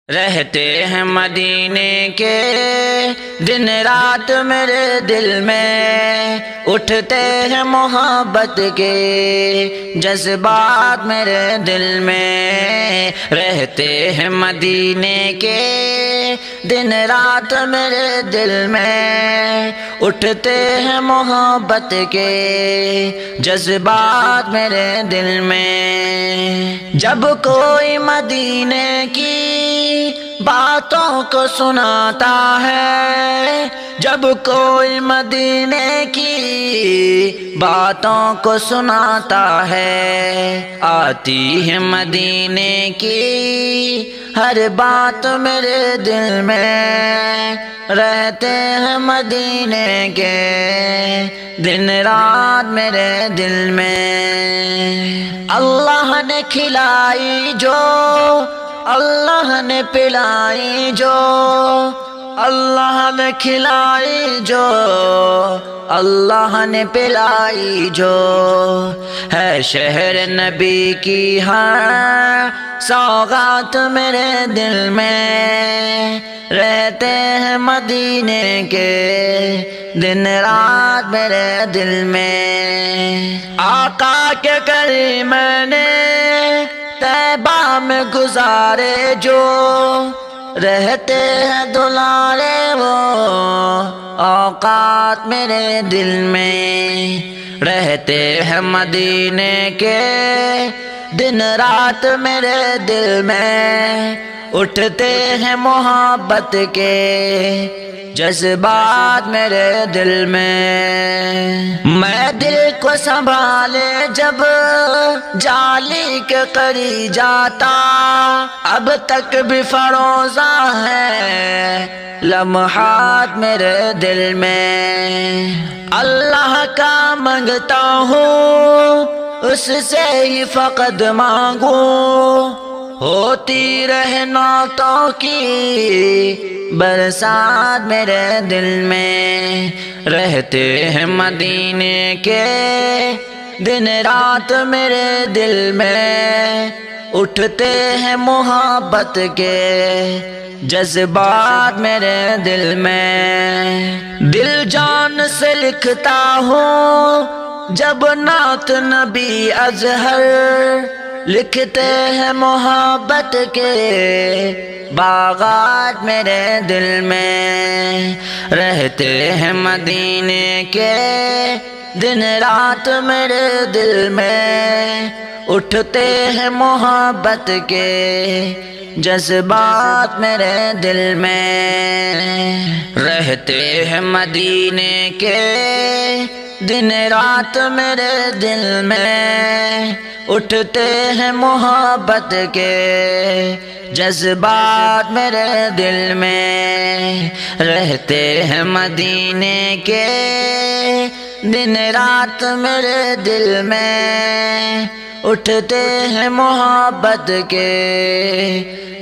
رہتے ہیں مدینے کے دن رات میرے دل میں، اٹھتے ہیں محبت کے جذبات میرے دل میں۔ رہتے ہیں مدینے کے دن رات میرے دل میں، اٹھتے ہیں محبت کے جذبات میرے دل میں۔ جب کوئی مدینے کی باتوں کو سناتا ہے، جب کوئی مدینے کی باتوں کو سناتا ہے، آتی ہے مدینے کی ہر بات میرے دل میں۔ رہتے ہیں مدینے کے دن رات میرے دل میں۔ اللہ نے کھلائی جو، اللہ نے پلائی جو، اللہ نے کھلائی جو، اللہ نے پلائی جو، ہے شہر نبی کی ہر سوغات میرے دل میں۔ رہتے ہیں مدینے کے دن رات میرے دل میں۔ آقا کے کریم نے طیبہ میں گزارے جو، رہتے ہیں دلارے وہ اوقات میرے دل میں۔ رہتے ہیں مدینے کے دن رات میرے دل میں، اٹھتے ہیں محبت کے جذبات میرے دل میں۔ میں دل کو سنبھالے جب جالی کے قریب جاتا، اب تک بھی فروزہ ہے لمحات میرے دل میں۔ اللہ کا منگتا ہوں، اس سے ہی فقط مانگوں، ہوتی رہے نعتوں کی برسات میرے دل میں۔ رہتے ہیں مدینے کے دن رات میرے دل میں، اٹھتے ہیں محبت کے جذبات میرے دل میں۔ دل جان سے لکھتا ہوں جب نعت نبی اظہر، لکھتے ہیں محبت کے باغات میرے دل میں۔ رہتے ہیں مدینے کے دن رات میرے دل میں، اٹھتے ہیں محبت کے جذبات میرے دل میں۔ رہتے ہیں مدینے کے دن رات میرے دل میں، اٹھتے ہیں محبت کے جذبات میرے دل میں۔ رہتے ہیں مدینے کے دن رات میرے دل میں، اٹھتے ہیں محبت کے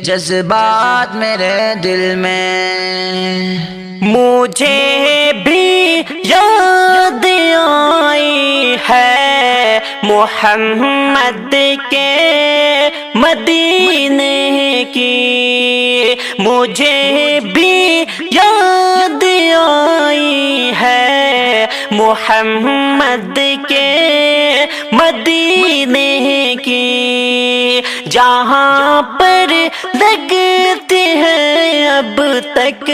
جذبات میرے دل میں۔ مجھے بھی یاد آئی ہے محمد کے مدینے کی، مجھے بھی یاد آئی ہے محمد کے مدینے کی، جہاں پر لگتے ہیں اب تک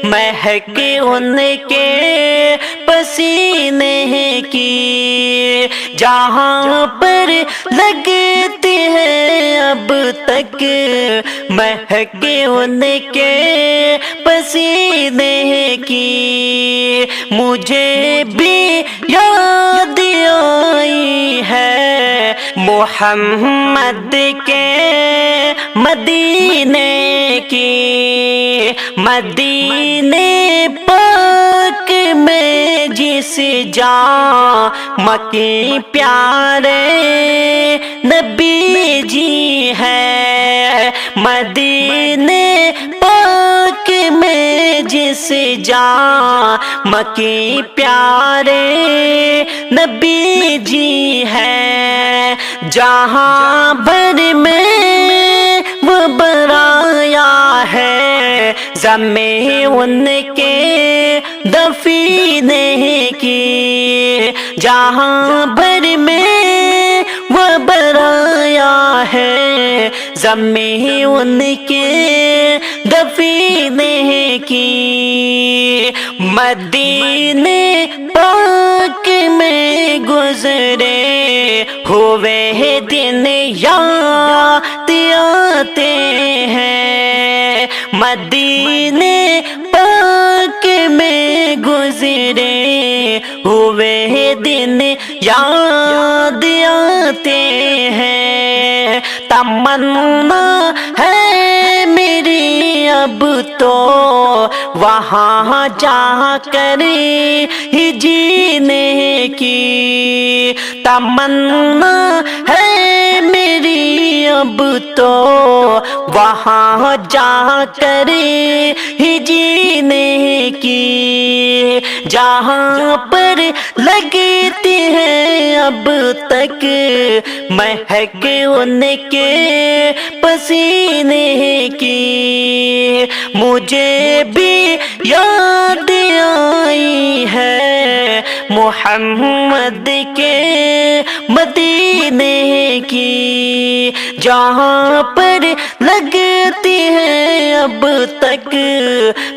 مہک ان کے پسینے کی، جہاں پر لگتے ہیں اب تک مہک ان کے پسینے کی۔ مجھے بھی یاد آئی ہے محمد کے مدینے کی، مدینے پاک میں جس جام کے پیارے نبی جی ہے، مدینے پاک میں جس جام کے پیارے نبی جی ہے، جہاں بھر میں وہ برایا زمیں ان کے دفینے کی، جہاں بھر میں وہ برایا ہے زمیں ان کے دفینے کی۔ مدینے پاک میں گزرے ہوئے دن یاد آتے ہیں، مدینے پاک میں گزرے ہوئے دن یاد آتے ہیں۔ تمنا ہے میری اب تو وہاں جا کر ہی جینے کی، تمنا ہے میری اب تو وہاں جا کر ہی جینے کی، جہاں پر لگتی ہے اب تک مہک ان کے پسینے کی۔ مجھے بھی یاد آئی ہے محمد کے مدینے کی، جہاں پر لگتی ہے اب تک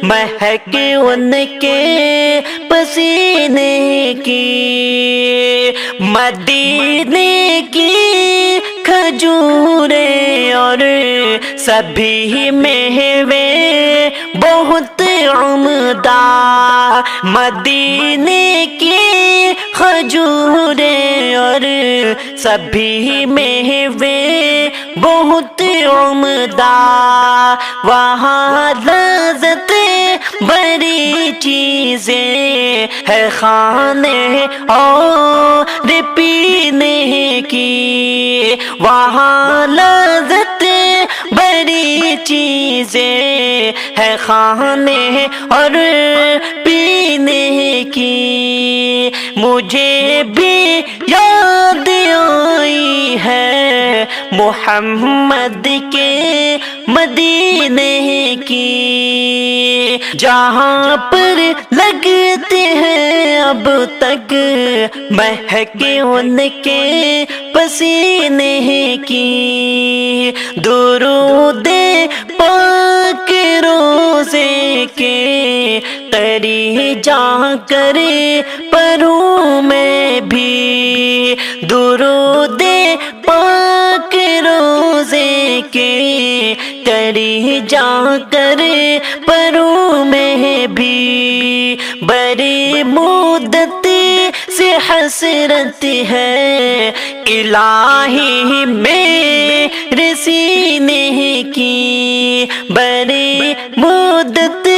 مہک ان کے پسینے کی۔ مدینے کی کھجوریں اور سبھی میوے بہت عمدہ، مدینے کی کھجوریں اور سبھی میوے بہت عمدہ، وہاں لذت بڑی چیزیں ہے کھانے اور پینے کی، وہاں لذت بڑی چیزیں ہے کھانے اور پینے کی۔ مجھے بھی یاد آئی ہے محمد کے مدینے کی، جہاں پر لگتے ہیں اب تک مہک ان کے پسینے کی۔ درود پاک روزے کے تری جا کر پڑھوں میں بھی، درود پاک روزے کے تری جا کر پڑھوں میں بھی۔ بڑی مدت سے حسرت ہے الہی میرے سینے کی، بڑی مدت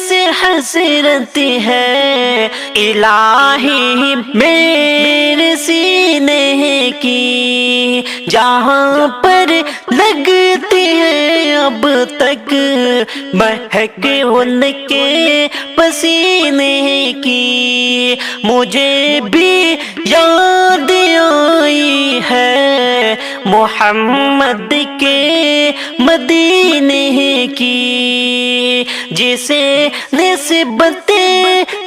سے حسرت ہے الہی میرے سینے کی، جہاں پر لگتی ہے اب تک مہک ان کے پسینے کی۔ مجھے بھی یاد آئی ہے محمد کے مدینے کی، جسے نسبت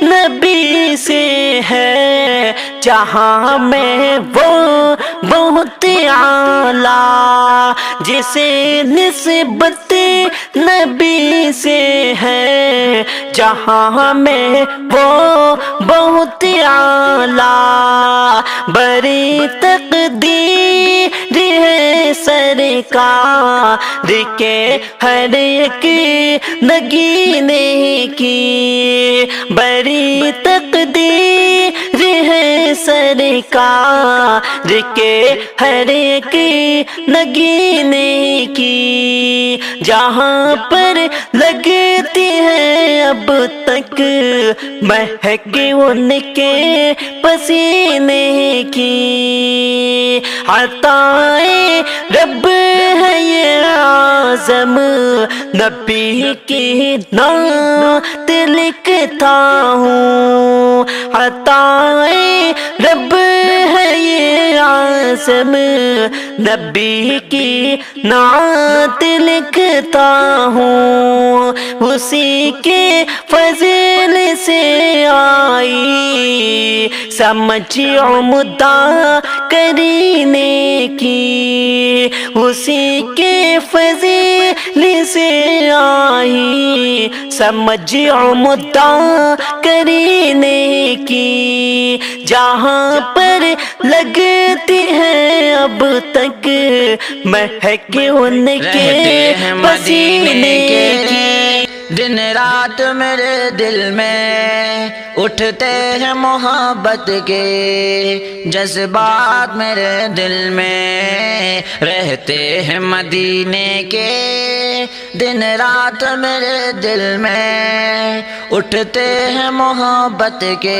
نبی سے ہے جہاں میں وہ بہت اعلیٰ، جسے نسبت نبی سے ہے جہاں میں وہ بہت اعلیٰ۔ بڑی تقدیر ہے سرکار کے ہر ایک نگینے کی، بڑی تقدیر ہے سرکار کے ہر ایک نگینے کی، جہاں پر لگتی ہے اب تک مہک ان کے پسینے کی۔ عطائے رب ہے یہ اعظم، نبی کی نعت لکھتا ہوں، عطائے رب ہے یہ عاصم نبی کی نعت لکھتا ہوں، اسی کے فضل سے آئی سمجھ عمدہ کرنے کی، اسی کے فضل سے آئی سمجھ عمدہ کرنے کی، جہاں پر لگتی ہے اب تک مہک ان کے پسینے کی۔ دن رات میرے دل میں اٹھتے ہیں محبت کے جذبات، میرے دل میں رہتے ہیں مدینے کے، دن رات میرے دل میں اٹھتے ہیں محبت کے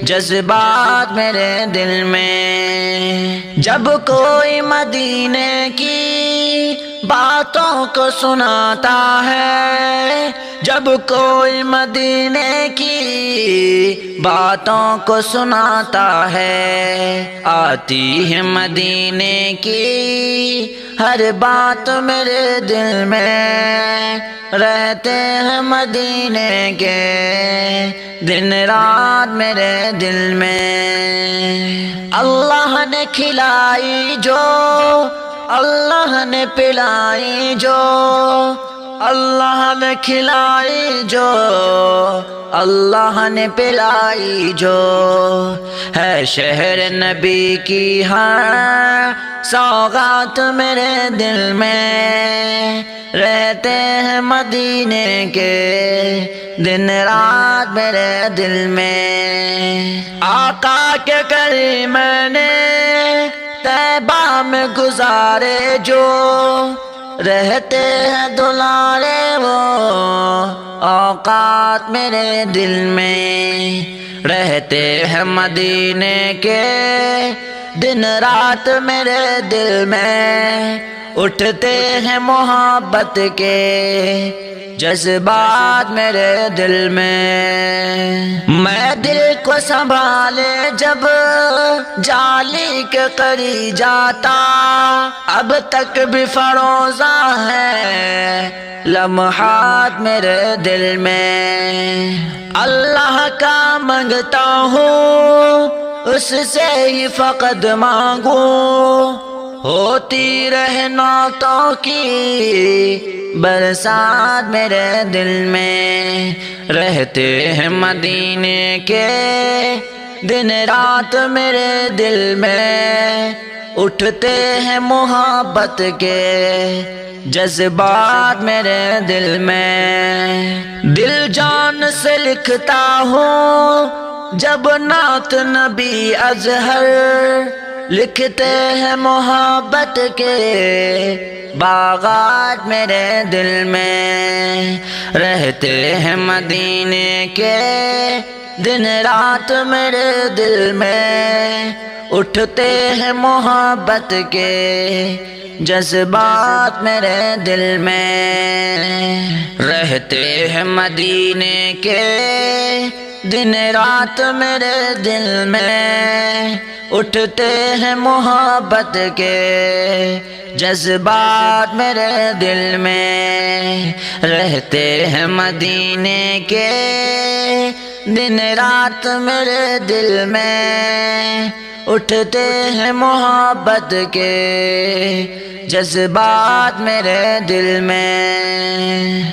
جذبات میرے دل میں۔ جب کوئی مدینے کی باتوں کو سناتا ہے، جب کوئی مدینے کی باتوں کو سناتا ہے، آتی ہے مدینے کی ہر بات میرے دل میں، رہتے ہیں مدینے کے دن رات میرے دل میں۔ اللہ نے کھلائی جو، اللہ نے پلائی جو، اللہ نے کھلائی جو، اللہ نے پلائی جو، ہے شہر نبی کی ہر سوغات میرے دل میں، رہتے ہیں مدینے کے دن رات میرے دل میں۔ آقا کے کریم نے طیبہ میں گزارے جو، رہتے ہیں دلارے وہ اوقات میرے دل میں، رہتے ہیں مدینے کے دن رات میرے دل میں، اٹھتے ہیں محبت کے جذبات میرے دل میں۔ میں دل کو سنبھالے جب جالی کے قریب جاتا، اب تک بھی فروزہ ہے لمحات میرے دل میں۔ اللہ کا مانگتا ہوں اس سے ہی فقط مانگوں، ہوتی رہے نعتوں کی برسات میرے دل میں، رہتے ہیں مدینے کے دن رات میرے دل میں، اٹھتے ہیں محبت کے جذبات میرے دل میں۔ دل جان سے لکھتا ہوں جب نعت نبی اظہر، لکھتے ہیں محبت کے باغات میرے دل میں، رہتے ہیں مدینے کے دن رات میرے دل میں، اٹھتے ہیں محبت کے جذبات میرے دل میں، رہتے ہیں مدینے کے دن رات میرے دل میں، اٹھتے ہیں محبت کے جذبات میرے دل میں، رہتے ہیں مدینے کے دن رات میرے دل میں، اٹھتے ہیں محبت کے جذبات میرے دل میں۔